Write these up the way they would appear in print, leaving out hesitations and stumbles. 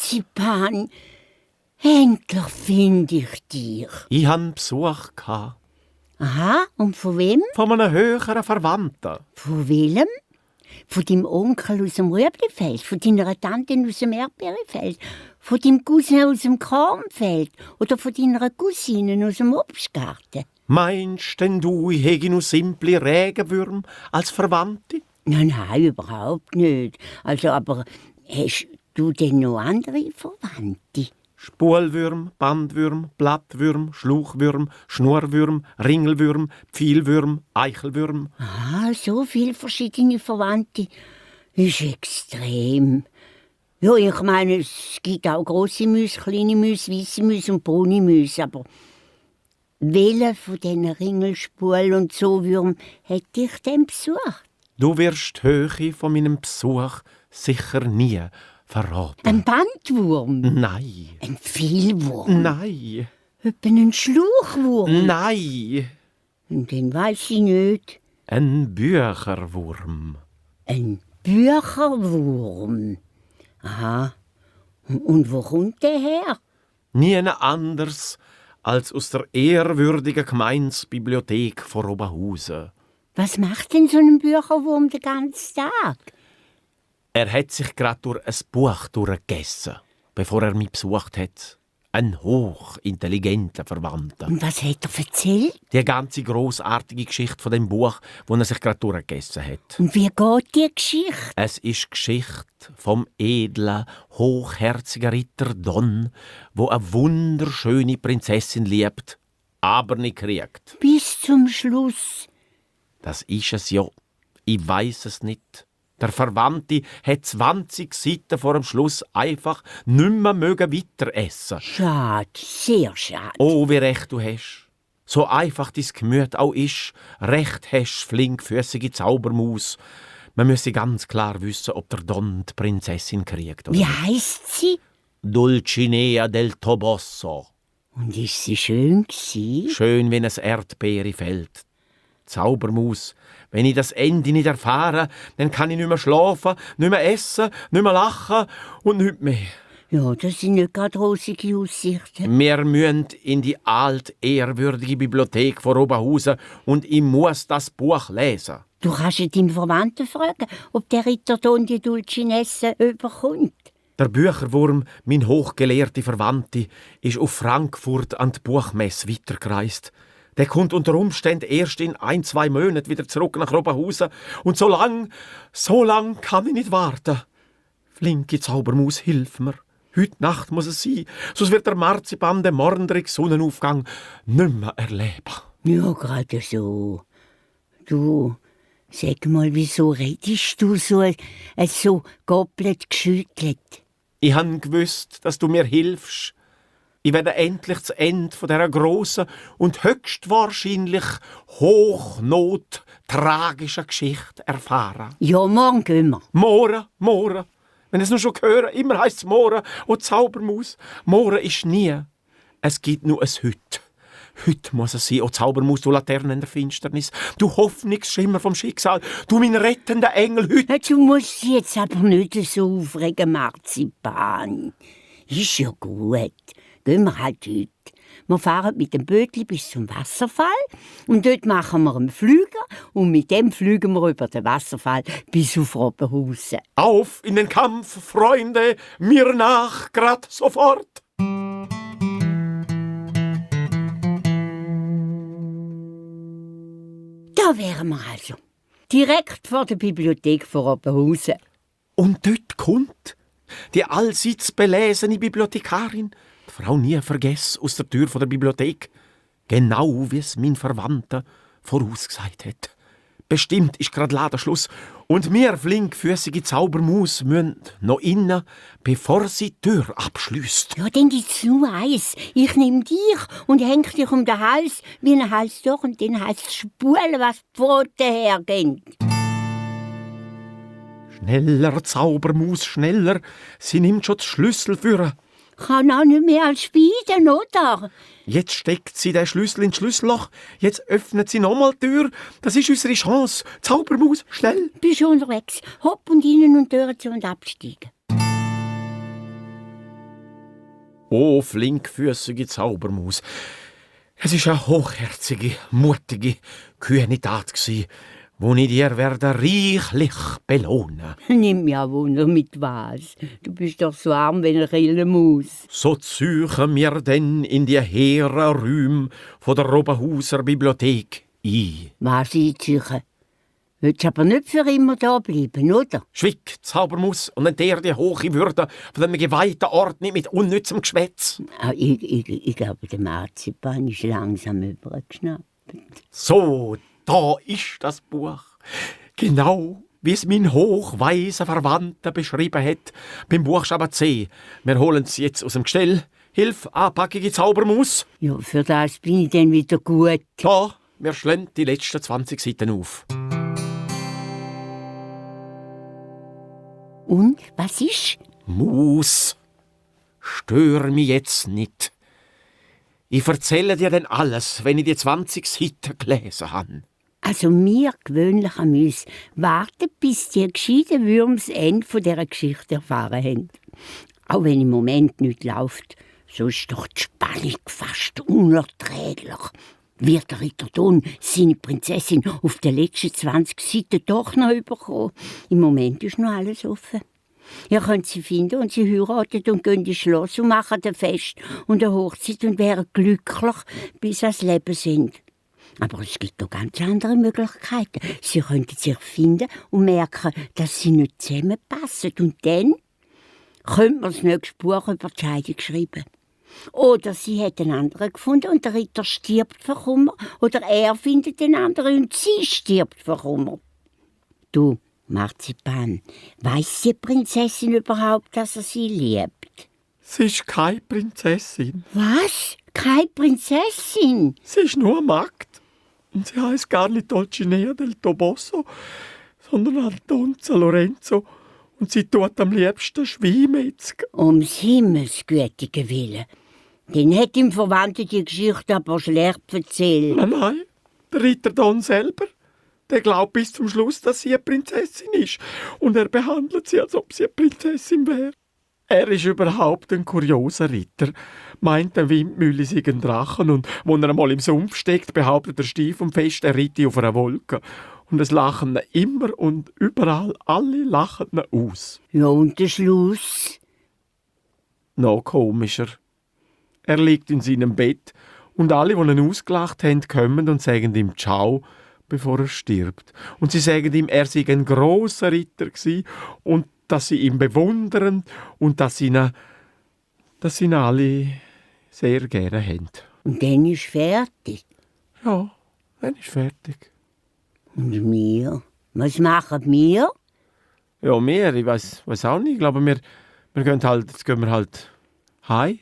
Marzipan, endlich finde ich dich. Ich hatte Besuch. Aha, und von wem? Von einem höheren Verwandten. Von welchem? Von deinem Onkel aus dem Rüblifeld, von deiner Tante aus dem Erdbeerfeld, von deinem Cousin aus dem Kornfeld oder von deiner Cousine aus dem Obstgarten? Meinst denn du, ich hätte nur simple Regenwürmer als Verwandte? Nein, überhaupt nicht. Also, aber hast du denn noch andere Verwandte? Spulwürm, Bandwürm, Blattwürm, Schlauchwürm, Schnurrwürm, Ringelwürm, Pfielwürm, Eichelwürm. Ah, so viele verschiedene Verwandte. Ist extrem. Ja, ich meine, es gibt auch grosse Müsse, kleine Müsse, weisse Müsse und braune Müsse, aber welcher von diesen Ringelspul und so Würm hätte ich denn besucht? Du wirst die Höhe von meinem Besuch sicher nie verraten. Ein Bandwurm? Nein. Ein Pfielwurm? Nein. Etwa ein Schlauchwurm? Nein. Und den weiss ich nicht. Ein Bücherwurm. Ein Bücherwurm? Aha. Und wo kommt der her? Nie anders als aus der ehrwürdigen Gemeinsbibliothek von Oberhausen. Was macht denn so ein Bücherwurm den ganzen Tag? Er hat sich gerade durch ein Buch durchgegessen, bevor er mich besucht hat. Ein hochintelligenter Verwandter. Und was hat er erzählt? Die ganze grossartige Geschichte von dem Buch, das er sich gerade durchgegessen hat. Und wie geht die Geschichte? Es ist die Geschichte vom edlen, hochherzigen Ritter Don, wo eine wunderschöne Prinzessin liebt, aber nicht kriegt. Bis zum Schluss. Das ist es ja. Ich weiß es nicht. Der Verwandte hat 20 Seiten vor dem Schluss einfach nicht mehr weiter essen. Schade, sehr schade. Oh, wie recht du hast. So einfach dein Gemüt auch ist, recht hast, flinkfüßige Zaubermaus. Man müsse ganz klar wissen, ob der Don die Prinzessin kriegt. Oder Wie nicht. heisst sie? Dulcinea del Toboso. Und ist sie schön gsi? Schön wie ein Erdbeerefeld. Zaubermaus. Wenn ich das Ende nicht erfahre, dann kann ich nicht mehr schlafen, nicht mehr essen, nicht mehr lachen und nichts mehr. Ja, das sind nicht gerade rosige Aussichten. Wir müssen in die alte, ehrwürdige Bibliothek von Oberhausen und ich muss das Buch lesen. Du kannst ja deinen Verwandten fragen, ob der Ritter Don die Dulcinesse überkommt. Der Bücherwurm, mein hochgelehrter Verwandte, ist auf Frankfurt an die Buchmesse weitergereist. Der kommt unter Umständen erst in 1-2 Monaten wieder zurück nach Oberhausen. Und so lang kann ich nicht warten. Flinke Zaubermaus, hilf mir. Heute Nacht muss es sein, sonst wird der Marzipan den morgendlichen Sonnenaufgang nicht mehr erleben. Ja, gerade so. Du, sag mal, wieso redest du so goppelt geschüttelt? Ich han gewusst, dass du mir hilfst. Ich werde endlich das Ende von dieser grossen und höchstwahrscheinlich hochnottragischen Geschichte erfahren. Ja, morgen gehen wir. Morgen. Wenn es nur schon hören, immer heisst es morgen. Und Zaubermaus. Morgen ist nie. Es gibt nur ein Heute. Heute muss es sein, o Zaubermaus, du Laterne in der Finsternis. Du Hoffnungsschimmer vom Schicksal. Du mein rettender Engel heute. Du musst dich jetzt aber nicht so aufregen, Marzipan. Ist ja gut. Gehen wir halt heute. Wir fahren mit dem Bötli bis zum Wasserfall und dort machen wir einen Flüger und mit dem fliegen wir über den Wasserfall bis auf Oberhausen. Auf in den Kampf, Freunde, mir nach, grad sofort. Da wären wir also. Direkt vor der Bibliothek von Oberhausen. Und dort kommt die allseits belesene Bibliothekarin, die Frau nie vergessen, aus der Tür der Bibliothek. Genau wie es mein Verwandter vorausgesagt hat. Bestimmt ist gerade Ladenschluss und wir flinkfüßige Zaubermaus müssen noch innen, bevor sie die Tür abschließt. Ja, dann gibt's nur eins. Ich nehm dich und häng dich um den Hals wie ein Halsdoch und dann heisst's spulen, was die Pfoten hergehen. Schneller, Zaubermaus, schneller. Sie nimmt schon die Schlüssel für. Kann auch nicht mehr als spielen, oder? Jetzt steckt sie den Schlüssel ins Schlüsselloch. Jetzt öffnet sie nochmal die Tür. Das ist unsere Chance. Zaubermaus, schnell. Bin schon unterwegs. Hopp und innen und Türen zu und absteigen. O flinkfüßige Zaubermaus. Es ist eine hochherzige, mutige, kühne Tat gsi, wo ich dir werde reichlich belohnen. Nimm mich auch Wunder, mit was? Du bist doch so arm wie eine Rillemaus. So züchen wir denn in die hehren Räume von der Robenhauser Bibliothek ein. Was einziehen? Willst aber nicht für immer da bleiben, oder? Schwieg, Zaubermaus, und entehr die hohe Würde von dem geweihten Ort nicht mit unnützem Geschwätz. Ich glaube, der Marzipan ist langsam übergeschnappt. So, da ist das Buch. Genau, wie es mein hochweiser Verwandter beschrieben hat, beim Buchstaben C. Wir holen es jetzt aus dem Gestell. Hilf, anpackige Zaubermaus. Ja, für das bin ich dann wieder gut. Da, wir schlagen die letzten 20 Seiten auf. Und, was ist? Maus, stör mich jetzt nicht. Ich erzähle dir dann alles, wenn ich die 20 Seiten gelesen habe. Also wir gewöhnlich an uns warten, bis die gescheiten Würmer das Ende dieser Geschichte erfahren haben. Auch wenn im Moment nichts läuft, so ist doch die Spannung fast unerträglich. Wird der Ritter Don seine Prinzessin auf den letzten 20 Seiten doch noch bekommen? Im Moment ist noch alles offen. Ihr könnt sie finden und sie heiraten und gehen ins Schloss und machen ein Fest und eine Hochzeit und wären glücklich, bis sie ans Leben sind. Aber es gibt noch ganz andere Möglichkeiten. Sie könnten sich finden und merken, dass sie nicht zusammenpassen. Und dann könnte man das nächste Buch über die Scheidung schreiben. Oder sie hat einen anderen gefunden und der Ritter stirbt vor Kummer. Oder er findet den anderen und sie stirbt vor Kummer. Du, Marzipan, weiss die Prinzessin überhaupt, dass er sie liebt? Sie ist keine Prinzessin. Was? Keine Prinzessin? Sie ist nur eine Magd. Und sie heisst gar nicht Dulcinea del Toboso, sondern Antonza Lorenzo. Und sie tut am liebsten Schweimetzgen. Ums Himmelsgütigen Willen. Den hat ihm Verwandte die Geschichte aber schlecht erzählt. Nein, der Ritter Don selber. Der glaubt bis zum Schluss, dass sie eine Prinzessin ist. Und er behandelt sie, als ob sie eine Prinzessin wäre. Er ist überhaupt ein kurioser Ritter. Meint, der Windmühle sei ein Drachen und wo er einmal im Sumpf steckt, behauptet er steif und fest, er reite auf einer Wolke. Und es lachen ihn immer und überall, alle lachen ihn aus. Ja, und der Schluss? Noch komischer. Er liegt in seinem Bett und alle, die ihn ausgelacht haben, kommen und sagen ihm Ciao, bevor er stirbt. Und sie sagen ihm, er sei ein grosser Ritter gsi und dass sie ihn bewundern und dass sie ihn alle sehr gerne haben. Und dann ist fertig. Ja, dann ist fertig. Und wir? Was machen wir? Ja, ich weiss auch nicht. Ich glaube, jetzt gehen wir halt heim.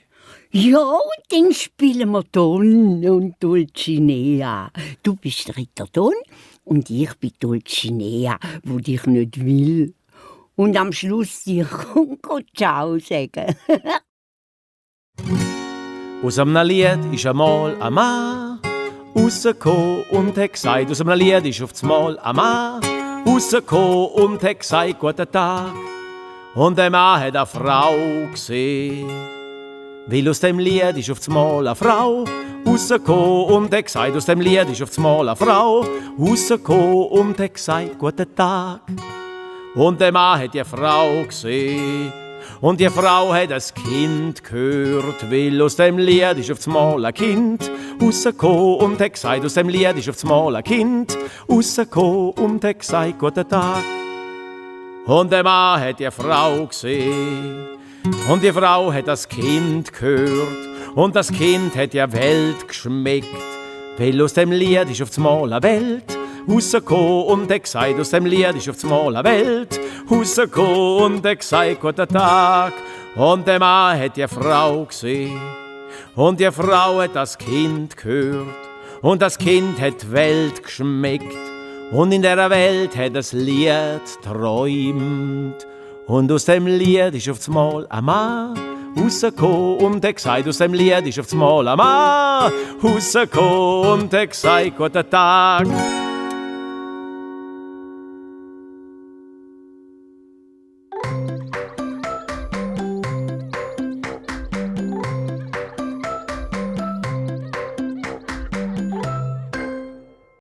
Ja, und dann spielen wir Don und Dulcinea. Du bist Ritter Don und ich bin Dulcinea, wo dich nicht will. Und am Schluss dir Ciao sagen. Aus einem Lied ist einmal ein Mann rausgekommen und hat gesagt, aus einem Lied ist auf das Mal ein Mann rausgekommen und hat gesagt, guten Tag. Und der Mann hat eine Frau gesehen. Weil aus dem Lied ist auf das Mal eine Frau rausgekommen und hat gesagt, aus dem Lied ist auf das Mal eine Frau rausgekommen und hat gesagt, guten Tag. Und der Mann hat die Frau gesehen. Und die Frau hat ein Kind gehört, weil aus dem Lied ist auf das Mal ein Kind rausgekommen und hat gesagt, aus dem Lied ist auf das Mal ein Kind rausgekommen und hat gesagt, guten Tag. Und der Mann hat die Frau gesehen. Und die Frau hat das Kind gehört und das Kind hat die Welt geschmeckt, weil aus dem Lied ist auf das Mal eine Welt rausgekommen und hat gesagt, aus dem Lied ist auf das Mal eine Welt rausgekommen und hat gesagt, guten Tag. Und der Mann hat die Frau gesehen und die Frau hat das Kind gehört und das Kind hat die Welt geschmeckt und in der Welt hat das Lied träumt. Und aus dem Lied ist auf das Mal ein Mann rausgekommen und hat gesagt, aus dem Lied ist auf das Mal ein Mann rausgekommen und hat gesagt, guten Tag.